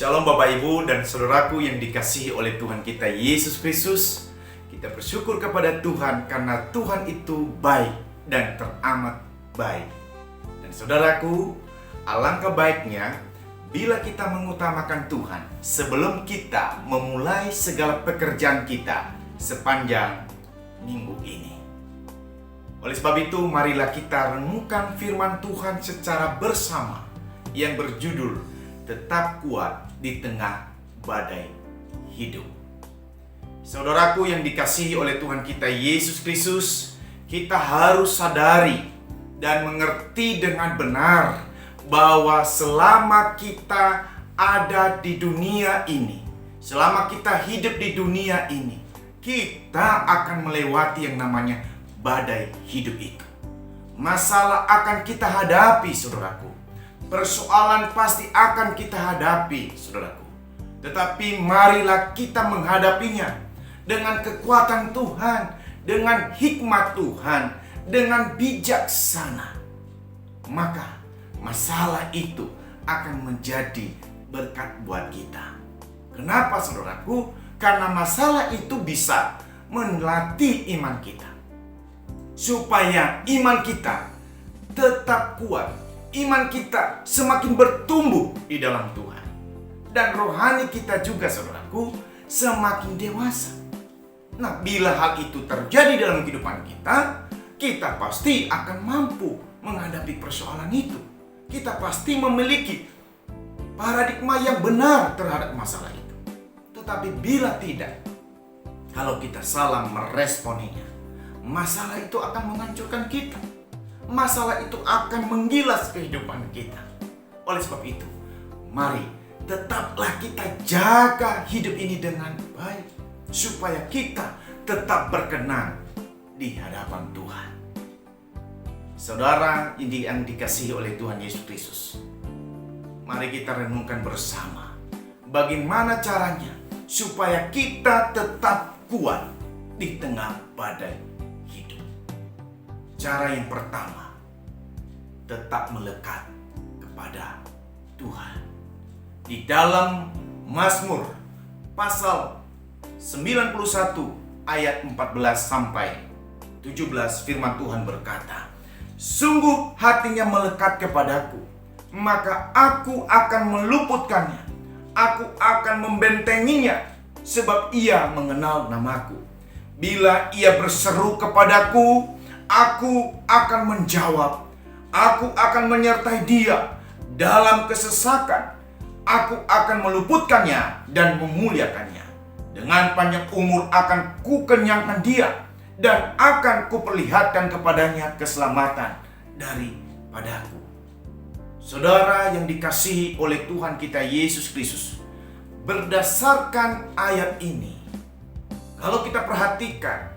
Shalom Bapak Ibu dan Saudaraku yang dikasihi oleh Tuhan kita Yesus Kristus. Kita bersyukur kepada Tuhan karena Tuhan itu baik dan teramat baik. Dan saudaraku, alangkah baiknya bila kita mengutamakan Tuhan sebelum kita memulai segala pekerjaan kita sepanjang minggu ini. Oleh sebab itu, marilah kita renungkan firman Tuhan secara bersama yang berjudul Tetap Kuat di Tengah Badai Hidup. Saudaraku yang dikasihi oleh Tuhan kita Yesus Kristus, kita harus sadari dan mengerti dengan benar bahwa selama kita ada di dunia ini, selama kita hidup di dunia ini, kita akan melewati yang namanya badai hidup itu. Masalah akan kita hadapi, saudaraku. Persoalan pasti akan kita hadapi, saudaraku. Tetapi marilah kita menghadapinya dengan kekuatan Tuhan, dengan hikmat Tuhan, dengan bijaksana. Maka masalah itu akan menjadi berkat buat kita. Kenapa, saudaraku? Karena masalah itu bisa melatih iman kita, supaya iman kita tetap kuat, iman kita semakin bertumbuh di dalam Tuhan, dan rohani kita juga, saudaraku, semakin dewasa. Nah, bila hal itu terjadi dalam kehidupan kita, kita pasti akan mampu menghadapi persoalan itu. Kita pasti memiliki paradigma yang benar terhadap masalah itu. Tetapi bila tidak, kalau kita salah meresponinya, masalah itu akan menghancurkan kita. Masalah itu akan menggilas kehidupan kita. Oleh sebab itu, mari tetaplah kita jaga hidup ini dengan baik, supaya kita tetap berkenan di hadapan Tuhan. Saudara yang dikasihi oleh Tuhan Yesus Kristus, mari kita renungkan bersama bagaimana caranya supaya kita tetap kuat di tengah badai hidup. Cara yang pertama, tetap melekat kepada Tuhan. Di dalam Mazmur pasal 91 ayat 14 sampai 17 firman Tuhan berkata, "Sungguh hatinya melekat kepadaku, maka aku akan meluputkannya. Aku akan membentenginya, sebab ia mengenal namaku. Bila ia berseru kepadaku, aku akan menjawab. Aku akan menyertai dia dalam kesesakan. Aku akan meluputkannya dan memuliakannya. Dengan panjang umur akan kukenyangkan dia, dan akan kuperlihatkan kepadanya keselamatan daripadaku." Saudara yang dikasihi oleh Tuhan kita Yesus Kristus, berdasarkan ayat ini, kalau kita perhatikan,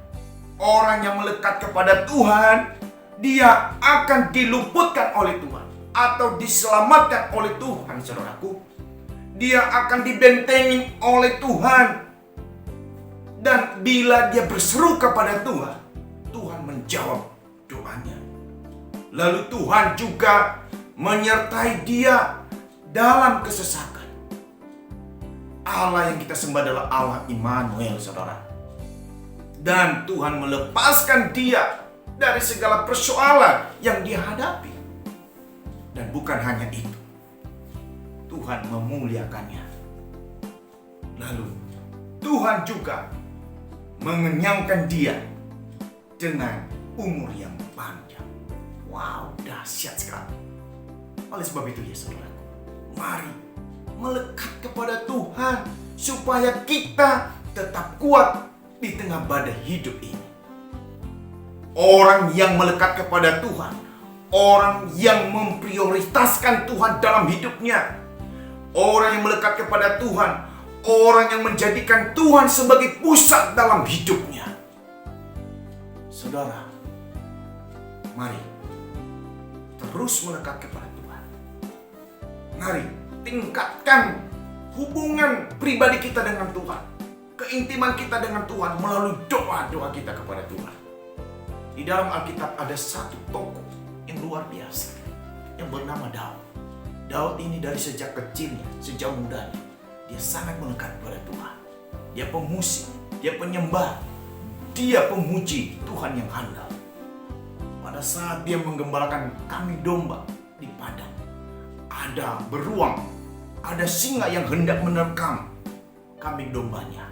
orang yang melekat kepada Tuhan, dia akan diluputkan oleh Tuhan atau diselamatkan oleh Tuhan, saudaraku. Dia akan dibentengi oleh Tuhan. Dan bila dia berseru kepada Tuhan, Tuhan menjawab doanya. Lalu Tuhan juga menyertai dia dalam kesesakan. Allah yang kita sembah adalah Allah Immanuel, saudara. Dan Tuhan melepaskan dia dari segala persoalan yang dia hadapi. Dan bukan hanya itu, Tuhan memuliakannya. Lalu Tuhan juga mengenyangkan dia dengan umur yang panjang. Wow, dahsyat sekali. Oleh sebab itu ya saudaraku, mari melekat kepada Tuhan supaya kita tetap kuat di tengah badai hidup ini. Orang yang melekat kepada Tuhan, orang yang memprioritaskan Tuhan dalam hidupnya, orang yang melekat kepada Tuhan, orang yang menjadikan Tuhan sebagai pusat dalam hidupnya. Saudara, mari terus melekat kepada Tuhan. Mari tingkatkan hubungan pribadi kita dengan Tuhan, keintiman kita dengan Tuhan melalui doa-doa kita kepada Tuhan. Di dalam Alkitab ada satu tokoh yang luar biasa yang bernama Daud. Daud ini dari sejak kecilnya, sejak mudanya, dia sangat melekat kepada Tuhan. Dia pemusik, dia penyembah, dia pemuji Tuhan yang handal. Pada saat dia menggembalakan kambing domba di padang, ada beruang, ada singa yang hendak menerkam kambing dombanya.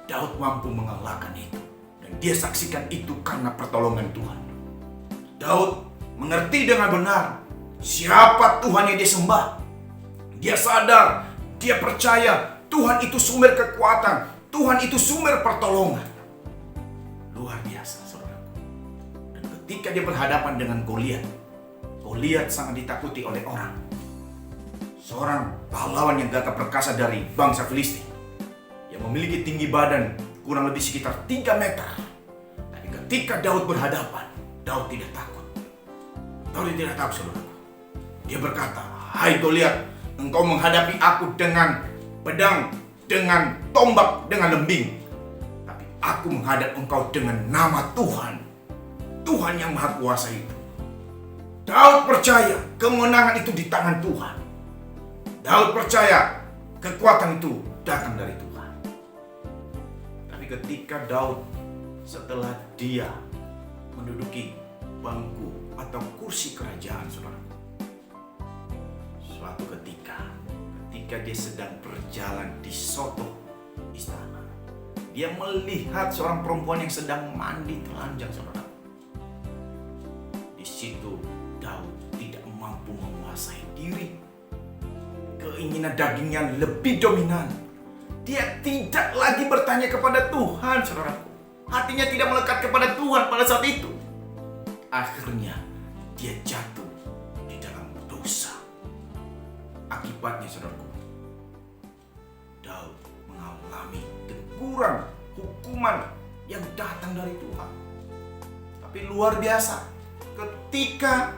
Daud mampu mengalahkan itu, dan dia saksikan itu karena pertolongan Tuhan. Daud mengerti dengan benar siapa Tuhan yang dia sembah. Dia sadar, dia percaya Tuhan itu sumber kekuatan, Tuhan itu sumber pertolongan. Luar biasa, saudaraku. Dan ketika dia berhadapan dengan Goliat, Goliat sangat ditakuti oleh orang. Seorang pahlawan yang gagah perkasa dari bangsa Filistin, yang memiliki tinggi badan kurang lebih sekitar 3 meter. Tapi ketika Daud berhadapan, Daud tidak takut. Daud tidak takut, saudaraku. Dia berkata, "Hai Goliat, engkau menghadapi aku dengan pedang, dengan tombak, dengan lembing. Tapi aku menghadap engkau dengan nama Tuhan. Tuhan yang Maha Kuasa itu." Daud percaya kemenangan itu di tangan Tuhan. Daud percaya kekuatan itu datang dari Tuhan. Tapi ketika Daud, setelah dia menduduki bangku atau kursi kerajaan, saudara, suatu ketika dia sedang berjalan di soto istana, dia melihat seorang perempuan yang sedang mandi telanjang, saudara. Di situ Daud tidak mampu menguasai diri. Keinginan dagingnya lebih dominan. Dia tidak lagi bertanya kepada Tuhan, saudaraku. Hatinya tidak melekat kepada Tuhan pada saat itu. Akhirnya dia jatuh di dalam dosa. Akibatnya, saudaraku, Daud mengalami teguran, hukuman yang datang dari Tuhan. Tapi luar biasa, ketika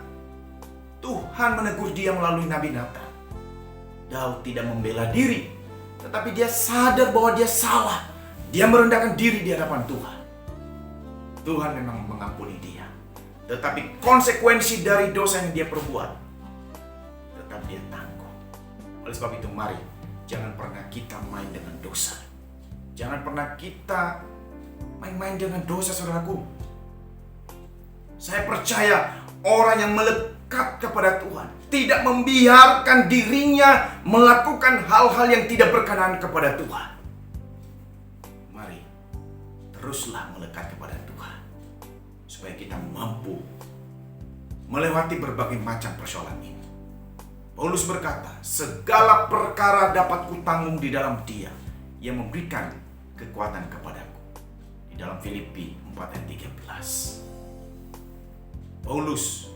Tuhan menegur dia melalui Nabi Natan, Daud tidak membela diri, tetapi dia sadar bahwa dia salah. Dia merendahkan diri di hadapan Tuhan. Tuhan memang mengampuni dia, tetapi konsekuensi dari dosa yang dia perbuat tetap dia tanggung. Oleh sebab itu, mari jangan pernah kita main dengan dosa. Jangan pernah kita main-main dengan dosa, saudaraku. Saya percaya orang yang melekat kepada Tuhan tidak membiarkan dirinya melakukan hal-hal yang tidak berkenan kepada Tuhan. Mari teruslah melekat kepada Tuhan, supaya kita mampu melewati berbagai macam persoalan ini. Paulus berkata, "Segala perkara dapat kutanggung di dalam Dia yang memberikan kekuatan kepadaku." Di dalam Filipi 4 ayat 13. Paulus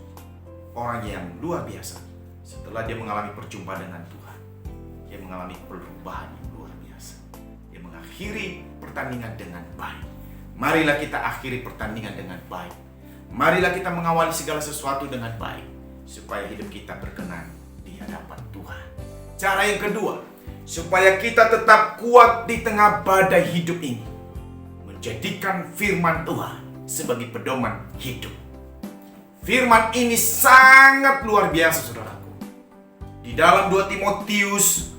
orang yang luar biasa. Setelah dia mengalami perjumpaan dengan Tuhan, dia mengalami perubahan yang luar biasa. Dia mengakhiri pertandingan dengan baik. Marilah kita akhiri pertandingan dengan baik. Marilah kita mengawali segala sesuatu dengan baik, supaya hidup kita berkenan di hadapan Tuhan. Cara yang kedua, supaya kita tetap kuat di tengah badai hidup ini, menjadikan firman Tuhan sebagai pedoman hidup. Firman ini sangat luar biasa, saudaraku. Di dalam 2 Timotius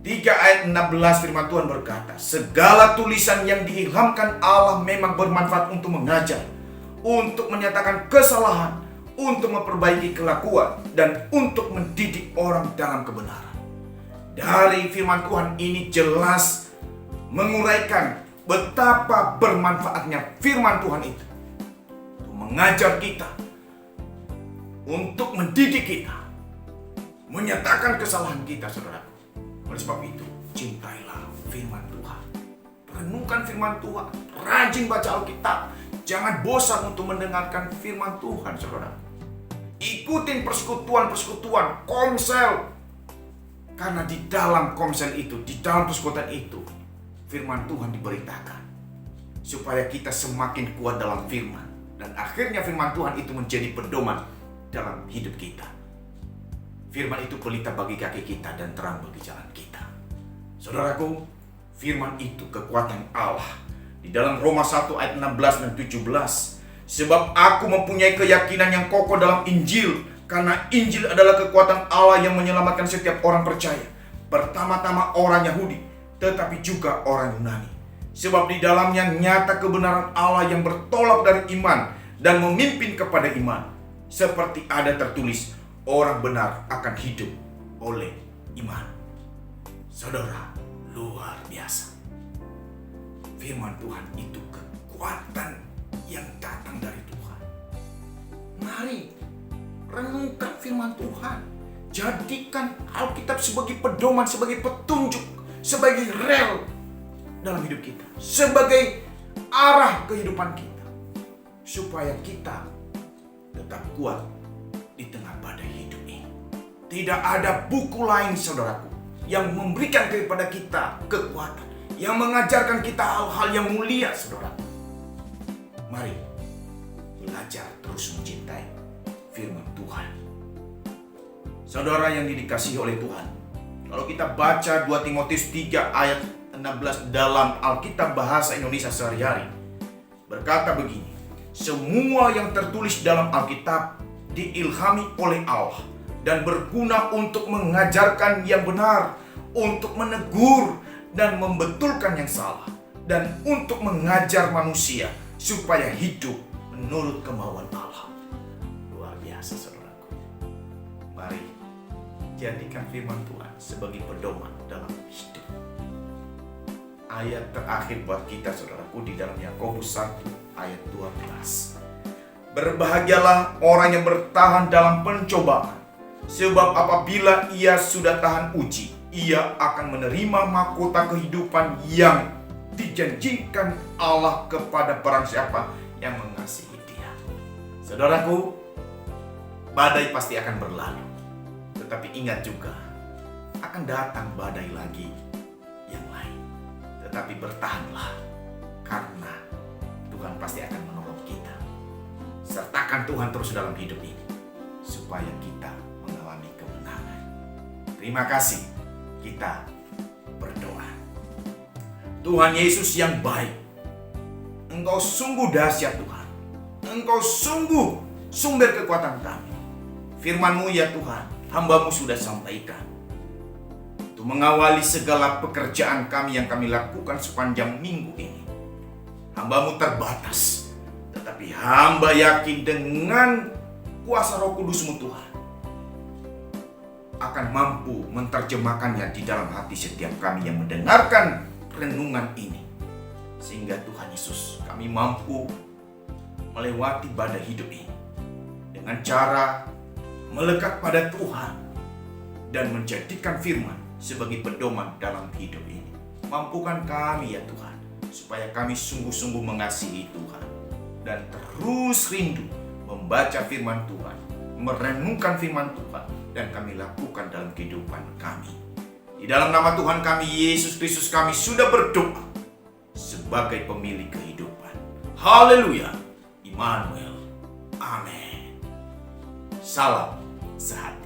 3 ayat 16 firman Tuhan berkata, "Segala tulisan yang diilhamkan Allah memang bermanfaat untuk mengajar, untuk menyatakan kesalahan, untuk memperbaiki kelakuan, dan untuk mendidik orang dalam kebenaran." Dari firman Tuhan ini jelas menguraikan betapa bermanfaatnya firman Tuhan itu untuk mengajar kita, untuk mendidik kita, menyatakan kesalahan kita, saudaraku. Oleh sebab itu, cintailah firman Tuhan. Renungkan firman Tuhan. Rajin baca Alkitab. Jangan bosan untuk mendengarkan firman Tuhan, saudara. Ikutin persekutuan-persekutuan, komsel. Karena di dalam komsel itu, di dalam persekutuan itu, firman Tuhan diberitakan. Supaya kita semakin kuat dalam firman. Dan akhirnya firman Tuhan itu menjadi pedoman dalam hidup kita. Firman itu pelita bagi kaki kita dan terang bagi jalan kita. Saudaraku, firman itu kekuatan Allah. Di dalam Roma 1 ayat 16 dan 17. "Sebab aku mempunyai keyakinan yang kokoh dalam Injil, karena Injil adalah kekuatan Allah yang menyelamatkan setiap orang percaya. pertama-tama orang Yahudi, tetapi juga orang Yunani. Sebab di dalamnya nyata kebenaran Allah yang bertolak dari iman dan memimpin kepada iman. Seperti ada tertulis, orang benar akan hidup oleh iman. Saudara, luar biasa. Firman Tuhan itu kekuatan yang datang dari Tuhan. Mari renungkan firman Tuhan. Jadikan Alkitab sebagai pedoman, sebagai petunjuk, sebagai rel dalam hidup kita, sebagai arah kehidupan kita, supaya kita tetap kuat di tengah badai hidup ini. Tidak ada buku lain, saudaraku, yang memberikan kepada kita kekuatan, yang mengajarkan kita hal-hal yang mulia, saudaraku. Mari belajar terus mencintai firman Tuhan. Saudara yang dikasihi oleh Tuhan, kalau kita baca 2 Timotius 3 ayat 16 dalam Alkitab bahasa Indonesia sehari-hari, berkata begini, semua yang tertulis dalam Alkitab diilhami oleh Allah dan berguna untuk mengajarkan yang benar, untuk menegur dan membetulkan yang salah, dan untuk mengajar manusia supaya hidup menurut kemauan Allah. Luar biasa, saudaraku. Mari jadikan firman Tuhan sebagai pedoman dalam hidup. Ayat terakhir buat kita, saudaraku, di dalam Yakobus 1 ayat 12. Berbahagialah orang yang bertahan dalam pencobaan, sebab apabila ia sudah tahan uji, ia akan menerima mahkota kehidupan yang dijanjikan Allah kepada barang siapa yang mengasihi Dia. Saudaraku, badai pasti akan berlalu, tetapi ingat juga akan datang badai lagi yang lain. Tetapi bertahanlah, karena Tuhan pasti akan menolong kita. Sertakan Tuhan terus dalam hidup ini, supaya kita mengalami kemenangan. Terima kasih, kita berdoa. Tuhan Yesus yang baik, Engkau sungguh dahsyat Tuhan. Engkau sungguh sumber kekuatan kami. Firman-Mu ya Tuhan, hamba-Mu sudah sampaikan, untuk mengawali segala pekerjaan kami yang kami lakukan sepanjang minggu ini. Hamba-Mu terbatas, tetapi hamba yakin dengan kuasa Roh Kudus-Mu Tuhan akan mampu menerjemahkannya di dalam hati setiap kami yang mendengarkan renungan ini. Sehingga Tuhan Yesus, kami mampu melewati badai hidup ini dengan cara melekat pada Tuhan dan menjadikan firman sebagai pedoman dalam hidup ini. Mampukan kami ya Tuhan, supaya kami sungguh-sungguh mengasihi Tuhan dan terus rindu membaca firman Tuhan, merenungkan firman Tuhan, dan kami lakukan dalam kehidupan kami. Di dalam nama Tuhan kami Yesus Kristus kami sudah berdoa sebagai pemilik kehidupan. Haleluya. Immanuel. Amin. Salam sehat.